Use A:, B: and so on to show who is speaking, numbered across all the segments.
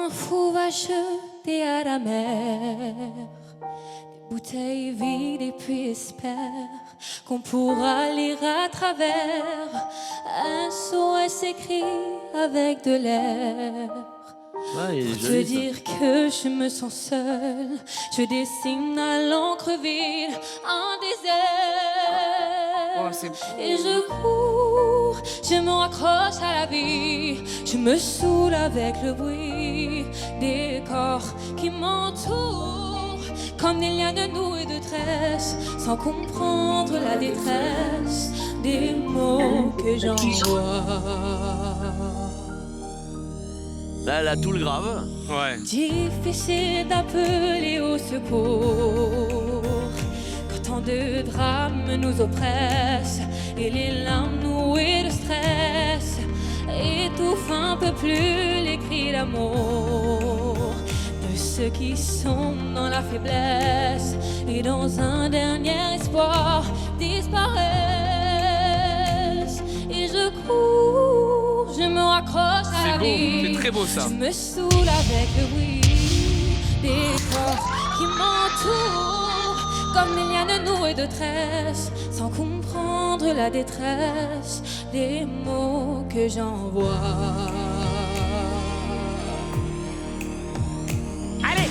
A: un fou va jeter à la mer des bouteilles vides et puis espère qu'on pourra lire à travers un SOS écrit avec de l'air.
B: Ouais, il est
A: Pour te
B: joli, ça.
A: dire que je me sens seule, je dessine à l'encre vide un désert.
C: Oh, c'est beau.
A: Et je cours, je me raccroche à la vie, je me saoule avec le bruit des corps qui m'entourent, comme des liens de nouilles et de tresse, sans comprendre la détresse des mots que j'envoie.
B: Là, elle a tout le grave.
D: Ouais.
A: Difficile d'appeler au secours quand tant de drames nous oppressent et les larmes nouées de stress étouffent un peu plus les cris d'amour de ceux qui sont dans la faiblesse et dans un dernier espoir disparaissent. Et je cours, je me raccroche à
D: C'est
A: la
D: beau,
A: vie.
D: c'est très beau ça.
A: Je me saoule avec le bruit des corps qui m'entourent, comme des liens de nouilles de tresse, sans comprendre la détresse des mots que j'envoie.
C: Allez!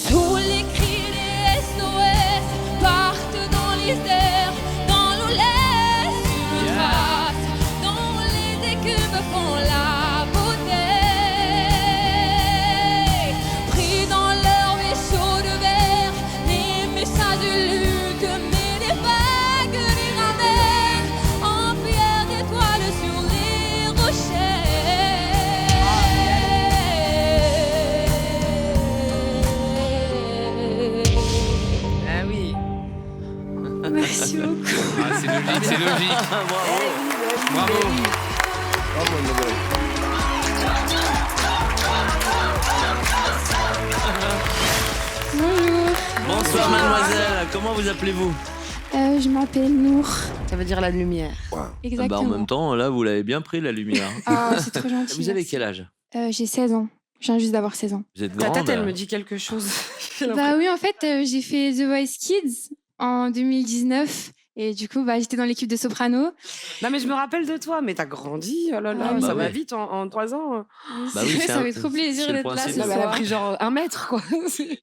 A: Tous les cris des SOS partent dans les airs, dans l'eau laisse une trace, dans les écumes font la bouteille. Pris dans leur vaisseau de verre, les messages de lutte, mais les vagues les ramènent en pierre d'étoiles sur les rochers.
C: Ah oui.
A: Merci beaucoup.
D: Ah, c'est logique, c'est logique. Bravo.
A: Bonjour.
B: Bonsoir, mademoiselle. Comment vous appelez-vous?
A: Je m'appelle Nour.
C: Ça veut dire la lumière.
A: Exactement.
B: En même temps, là, vous l'avez bien pris, la lumière.
A: Ah, c'est trop gentil.
B: Vous avez
A: merci.
B: quel âge?
A: J'ai 16 ans. Je viens juste d'avoir 16 ans.
B: Vous êtes
C: Ta
B: grande?
C: tête, elle me dit quelque chose.
A: Bah oui, en fait, j'ai fait The Voice Kids en 2019. Et du coup, j'étais dans l'équipe de Soprano.
C: Non, mais je me rappelle de toi, mais t'as grandi. Oh là là,
A: Ah,
C: ça
B: bah
C: va
B: ouais.
C: vite en 3 ans.
B: Bah oui, c'est
A: ça
B: un-
A: fait trop
B: c'est
A: plaisir
B: le
A: d'être là
B: principe.
A: ce
C: Non, mais elle a
A: soir.
C: pris genre 1 mètre, quoi.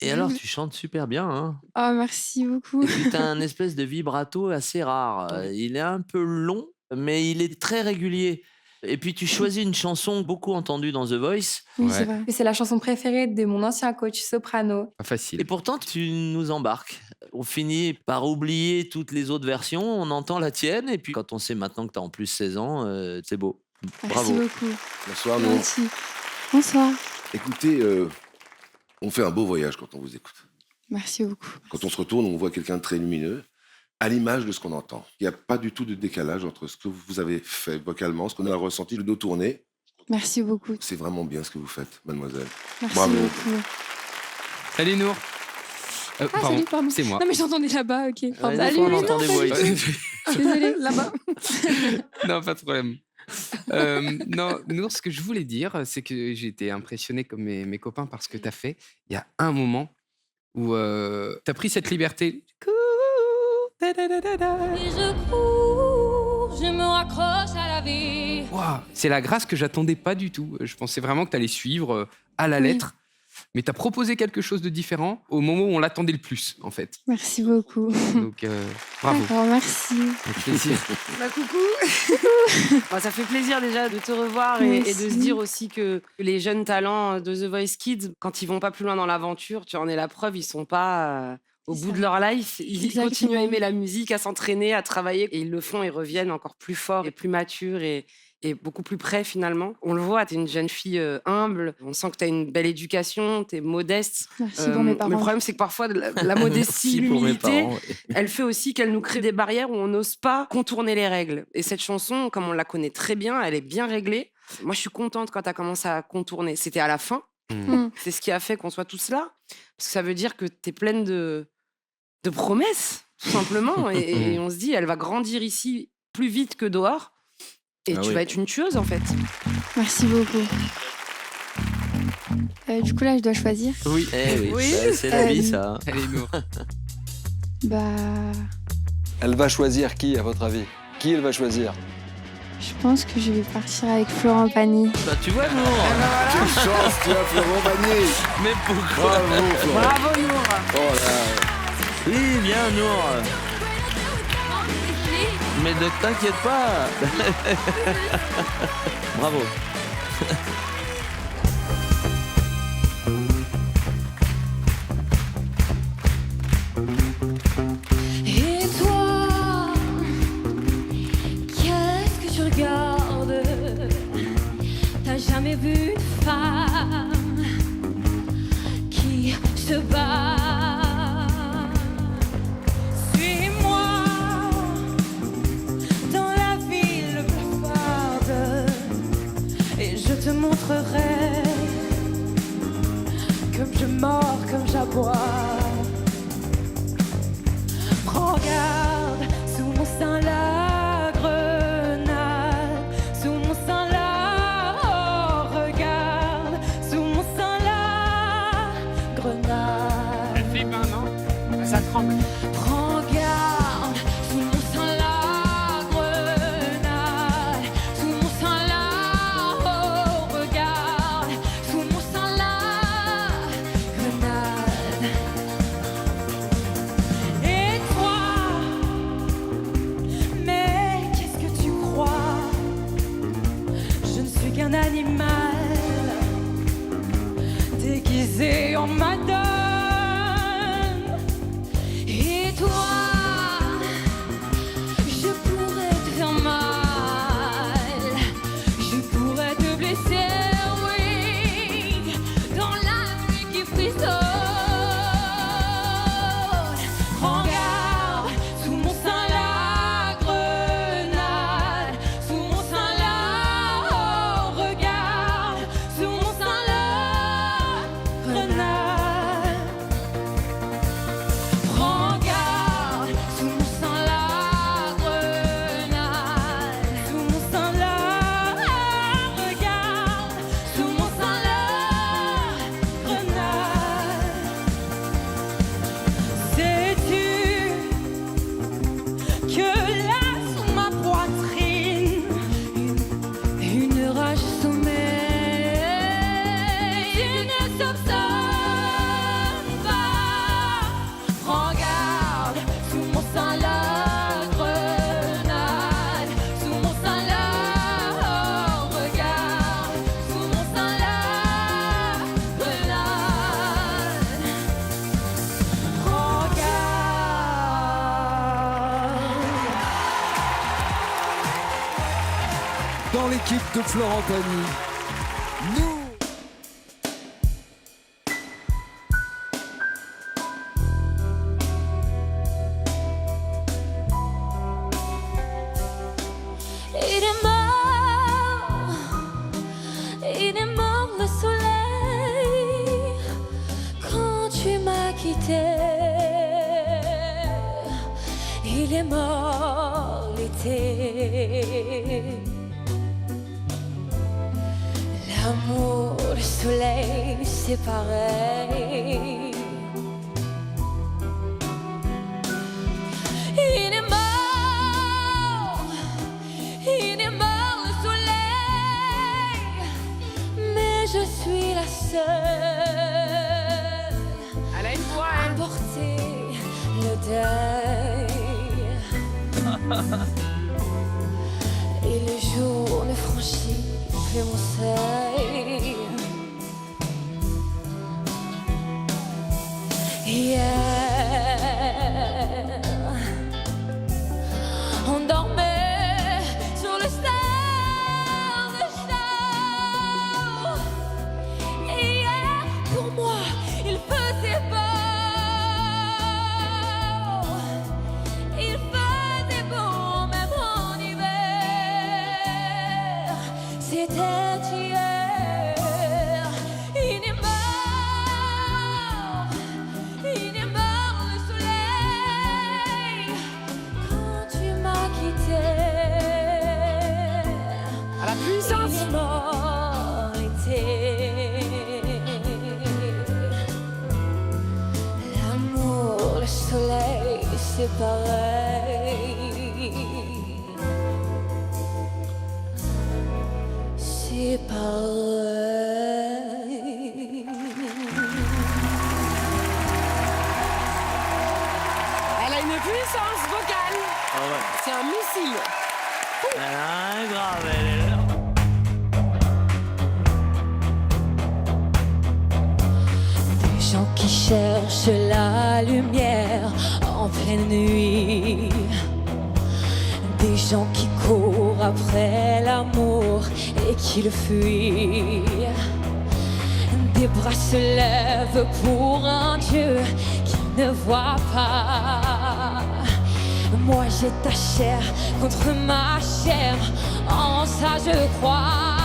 B: Et alors, tu chantes super bien, hein?
A: Oh, merci beaucoup.
B: Et puis, t'as un espèce de vibrato assez rare. Il est un peu long, mais il est très régulier. Et puis, tu choisis une chanson beaucoup entendue dans The Voice.
A: Oui,
D: Ouais.
A: c'est vrai.
E: C'est la chanson préférée de mon ancien coach soprano.
D: Pas facile.
B: Et pourtant, tu nous embarques. On finit par oublier toutes les autres versions, on entend la tienne, et puis quand on sait maintenant que tu as en plus 16 ans, c'est beau.
A: Merci
B: Bravo.
A: beaucoup.
F: Bonsoir, Nour.
A: Merci. Bonsoir.
F: Écoutez, on fait un beau voyage quand on vous écoute.
A: Merci beaucoup.
F: Quand on se retourne, on voit quelqu'un de très lumineux, à l'image de ce qu'on entend. Il n'y a pas du tout de décalage entre ce que vous avez fait vocalement, ce qu'on a ressenti, le dos tourné.
A: Merci beaucoup.
F: C'est vraiment bien ce que vous faites, mademoiselle.
A: Merci
F: Bravo.
A: beaucoup.
D: Salut Nour.
A: Salut, pardon.
D: C'est moi.
A: Non, mais j'entendais là-bas, ok.
B: Ouais,
A: Pardon.
B: des
A: Salut,
B: fois, on
A: mais
B: entend
A: non,
B: des
A: pas
B: voix
A: du
B: et
A: tout.
B: tout.
A: Désolée, là-bas.
D: Non, pas de problème. Non, Nour, ce que je voulais dire, c'est que j'ai été impressionné comme mes copains par ce que tu as fait. Il y a un moment où tu as pris cette liberté.
A: Et je cours, je me raccroche à la vie.
D: Waouh, c'est la grâce que j'attendais pas du tout. Je pensais vraiment que tu allais suivre à la
A: Oui.
D: lettre. Mais tu as proposé quelque chose de différent au moment où on l'attendait le plus, en fait.
A: Merci beaucoup.
D: Donc, bravo.
A: D'accord, merci.
D: Avec plaisir.
C: Bah, coucou. Bah, ça fait plaisir déjà de te revoir et de se
A: Merci.
C: dire aussi que les jeunes talents de The Voice Kids, quand ils vont pas plus loin dans l'aventure, tu en es la preuve, ils sont pas au
A: C'est
C: bout
A: ça.
C: de leur life. Ils
A: Exactement.
C: continuent à aimer la musique, à s'entraîner, à travailler et ils le font, ils reviennent encore plus forts et plus matures et beaucoup plus près finalement. On le voit, tu es une jeune fille humble, on sent que tu as une belle éducation, tu es modeste.
A: Merci pour mes
C: Mais
A: parents.
C: le problème, c'est que parfois, la modestie,
B: Merci pour mes
C: l'humilité,
B: parents.
C: elle fait aussi qu'elle nous crée des barrières où on n'ose pas contourner les règles. Et cette chanson, comme on la connaît très bien, elle est bien réglée. Moi, je suis contente quand tu as commencé à contourner. C'était à la fin.
A: Mm.
C: C'est ce qui a fait qu'on soit tous là. Parce que ça veut dire que tu es pleine de promesses, tout simplement. Et on se dit, elle va grandir ici plus vite que dehors. Et
B: Ah
C: tu
B: oui.
C: vas être une tueuse, en fait.
A: Merci beaucoup.
E: Du coup, là, je dois choisir.
D: Oui.
B: Eh oui,
C: Oui.
B: c'est la vie, ça. hein.
D: Allez, Nour.
E: Bah,
G: Elle va choisir qui, à votre avis? Qui elle va choisir?
E: je pense que je vais partir avec Florent Pagny.
B: Bah, tu vois, Nour.
F: Quelle chance, tu as Florent Pagny.
B: Mais pourquoi
F: Bravo, Florent.
C: Bravo, Nour.
F: Oh là.
B: Oui, bien, Nour. Mais ne t'inquiète pas. Bravo.
A: Et toi, qu'est-ce que tu regardes? T'as jamais vu une femme qui se bat? Suis-moi dans la ville blafarde et je te montrerai comme je mords, comme j'aboie. Prends garde, sous mon sein la grenade, sous mon sein la, oh, regarde, sous mon sein la grenade.
D: Elle flippe, hein, non? Ça tremble.
A: Prends garde, sous mon sein la grenade, sous mon sein la, oh, regarde, sous mon sein la grenade. Et toi, mais qu'est-ce que tu crois? Je ne suis qu'un animal déguisé en madone. Et toi, je pourrais te faire mal, je pourrais te blesser, oui, dans la nuit qui frissonne. Prends garde, sous mon sein la grenade, sous mon sein la, oh, regarde, sous mon sein la grenade. Prends garde, sous mon sein la grenade, sous mon sein la, regarde, sous mon sein la grenade. Sais-tu que là sous ma poitrine, une rage sommeille? Tu ne soupçonnes pas. Prends garde, sous mon sein la grenade, sous mon sein la, oh, regarde, sous mon sein la grenade. Prends garde.
G: Dans l'équipe de Florent Pagny, nous.
A: Il est mort le soleil quand tu m'as quitté. Il est mort l'été. L'amour, le soleil, c'est pareil. Il est mort le soleil, mais je suis la seule
C: Elle a une voix,
A: à
C: elle.
A: porter le deuil. Et le jour ne franchit plus mon seuil. Hier, on dormait sur le star de show. Et hier, pour moi, il faisait beau. Il faisait beau, même en hiver. C'était hier. Il est mort. Il est mort. c'est pareil. C'est pareil.
C: Elle a une puissance vocale.
B: Ah ouais.
C: C'est un missile.
B: Elle a un grave, elle est là.
A: Des gens qui cherchent la lumière en pleine nuit. Des gens qui courent après l'amour et qui le fuient. Des bras se lèvent pour un Dieu qui ne voit pas. Moi j'ai ta chair contre ma chair, en ça je crois.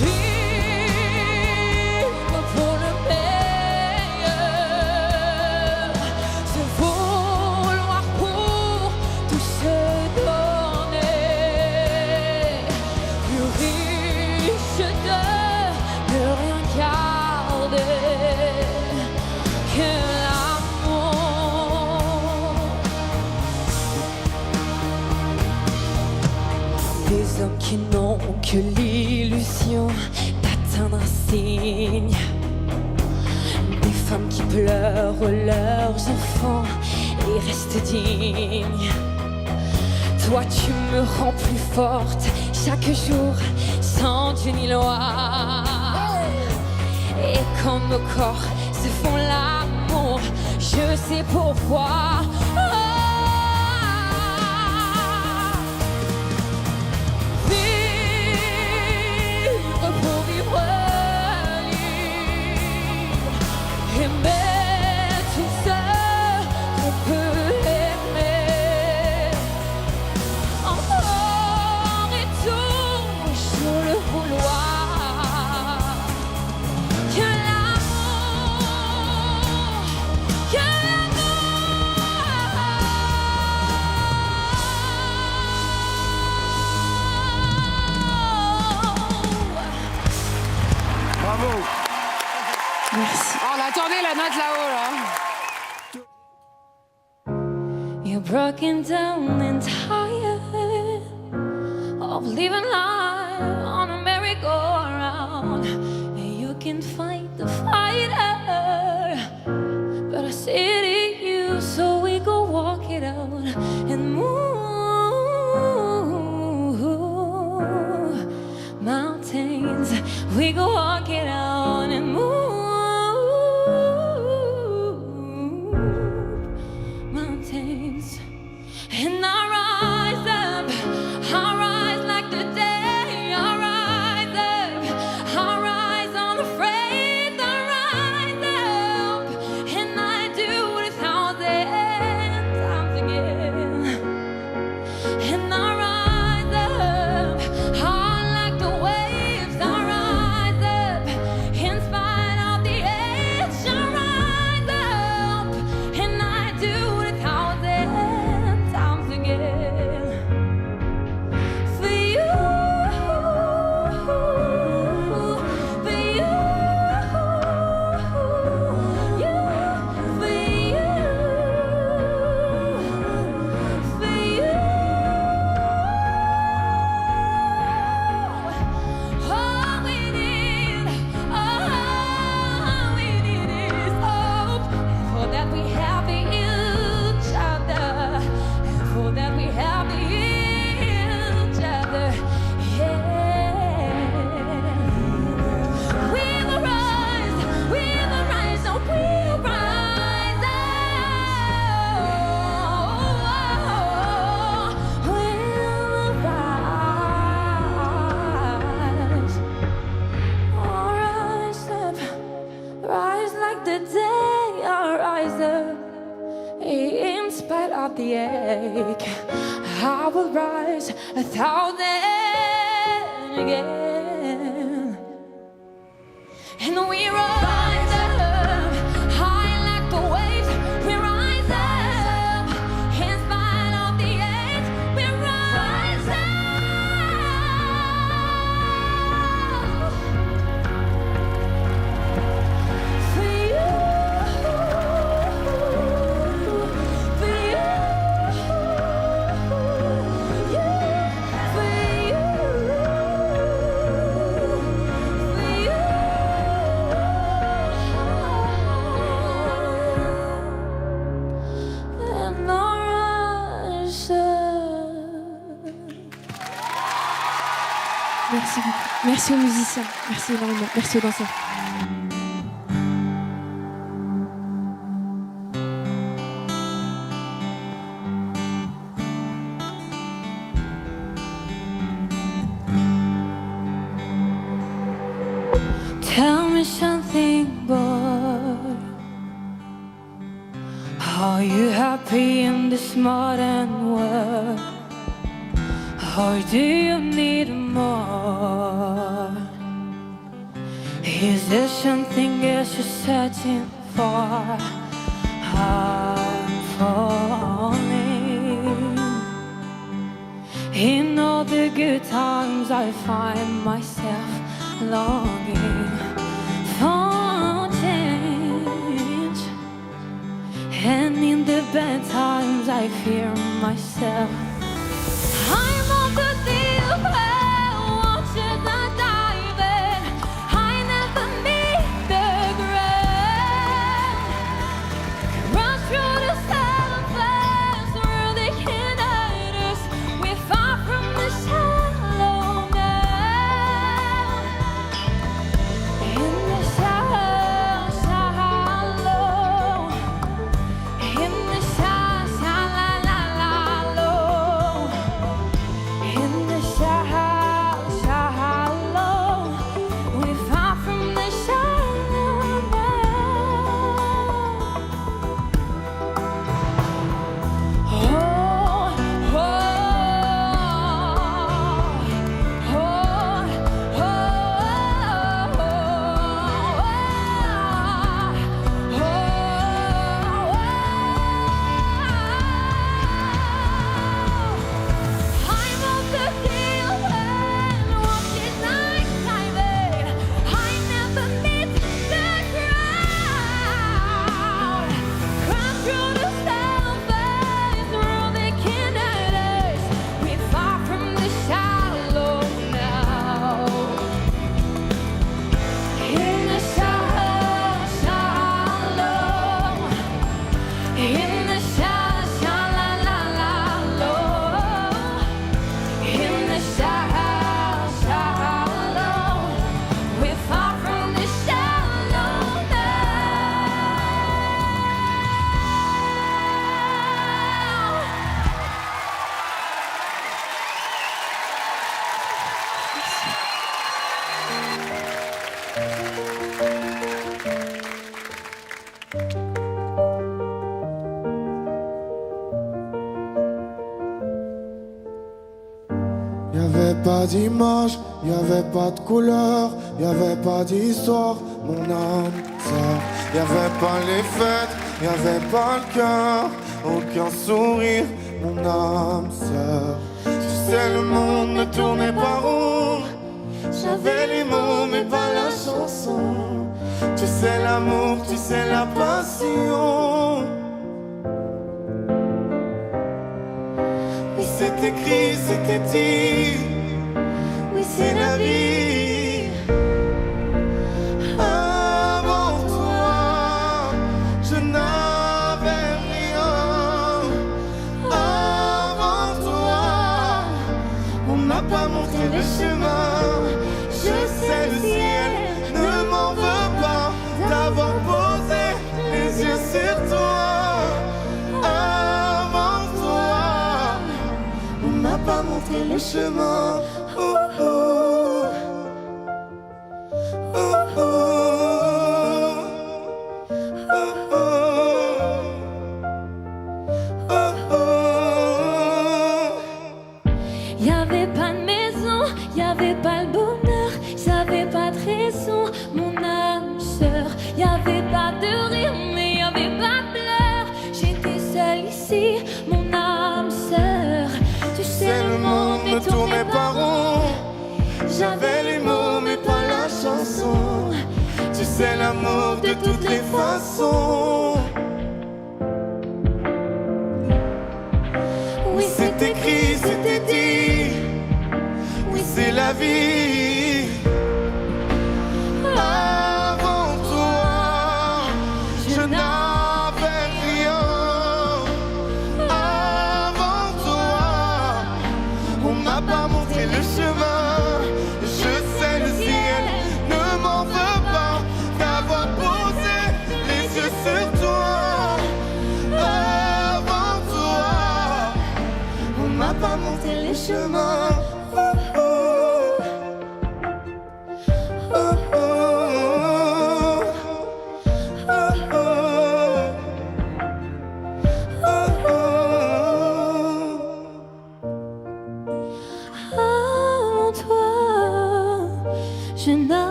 A: Vivre pour le meilleur, se vouloir pour tout se donner, plus riche de rien garder que l'amour. Des hommes qui n'ont que l'illusion d'atteindre un signe. Des femmes qui pleurent leurs enfants et restent dignes. Toi tu me rends plus forte chaque jour, sans Dieu ni loi. Et quand nos corps se font l'amour, je sais pourquoi. Vivre pour vivre libre, aimer tout ce qu'on peut aimer, encore et toujours le vouloir. Que l'amour, que
G: Bravo.
E: Merci.
C: Oh, on attendait la note là-haut, là.
A: You're broken down and tired of living life on a merry-go-round, and you can fight the fighter, but I see it in you, so we go walk it out and move mountains. We go walk it out and move mountains. And I rise up, I rise like the day. I rise up, I rise unafraid. I rise up, and I do it 1,000 times again. And I rise up, high like the waves. I rise up, in spite of the edge. I rise up, and I do it 1,000 times again. For you, for you, for you. All we need is hope. For that we have each other. For that we have each other. Yeah. We will rise, oh, we'll rise up. We'll rise. I'll rise up, rise like the day. I'll rise up, in spite of the ache. I will rise 1,000 again. And we rise up, high like the waves. We rise up, in spite of the edge. We rise up. For you.
E: Merci beaucoup. Merci aux musiciens. Merci énormément. Merci aux danseurs.
A: Tell me something, boy. Are you happy in this modern world? Or do you need more? Is there something else you're searching for? I'm falling. In all the good times I find myself longing for change, and in the bad times I fear myself. I'm on the deep end, watching the diving. I never meet the ground. Run through the surface, through the hinders. We're far from the shallow now. In the shallow, in the shallow, in the shallow, we're far from the shallow now. Oh, oh, oh, I'm on the deep end, watching night diving. I never meet the ground. Come through the surface, through the canals. We're far from the shallow now. In the shallow, in the shallow, in the shallow, we're far from the shallow
H: Y'avait pas d'image, y'avait pas de couleur, y'avait pas d'histoire, mon âme sœur. Y'avait pas les fêtes, y'avait pas le cœur, aucun sourire, mon âme sœur. Tu sais, le monde ne tournait pas rond. J'avais les mots, mais pas la chanson. Tu sais, l'amour, tu sais, la passion. Oui, c'est écrit, c'était dit. Oui, c'est la vie. Avant toi, je n'avais rien. Avant toi, on m'a pas montré le chemin. Je sais, le ciel ne m'en veut pas d'avoir posé les yeux sur toi. Avant toi, on m'a pas montré le chemin. Oh, oh. Oh, oh. Oh, oh. Oh, oh.
A: Y'avait pas de maison, y'avait pas le bonheur, j'avais pas de raison, mon âme sœur. Y'avait pas de rire, mais y'avait pas de pleurs. J'étais seule ici, mon âme sœur. Tu sais,
H: Le monde ne tournait pas rond. J'avais les mots, mais pas la chanson. Tu sais, l'amour de toutes les façons. Oui, c'est écrit, c'était dit. Oui, c'est la vie. Avant toi, je n'avais rien. Avant toi, on m'a pas montré le chemin.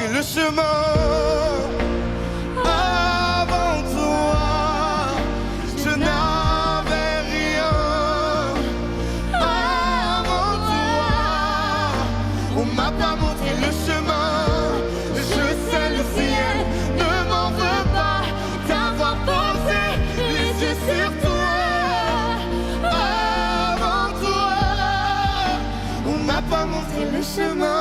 H: montré le chemin. Avant toi, je n'avais rien. Avant toi, on m'a pas montré le chemin. Je sais le ciel ne m'en veut pas d'avoir posé les yeux sur toi. Avant toi, on m'a pas montré le chemin.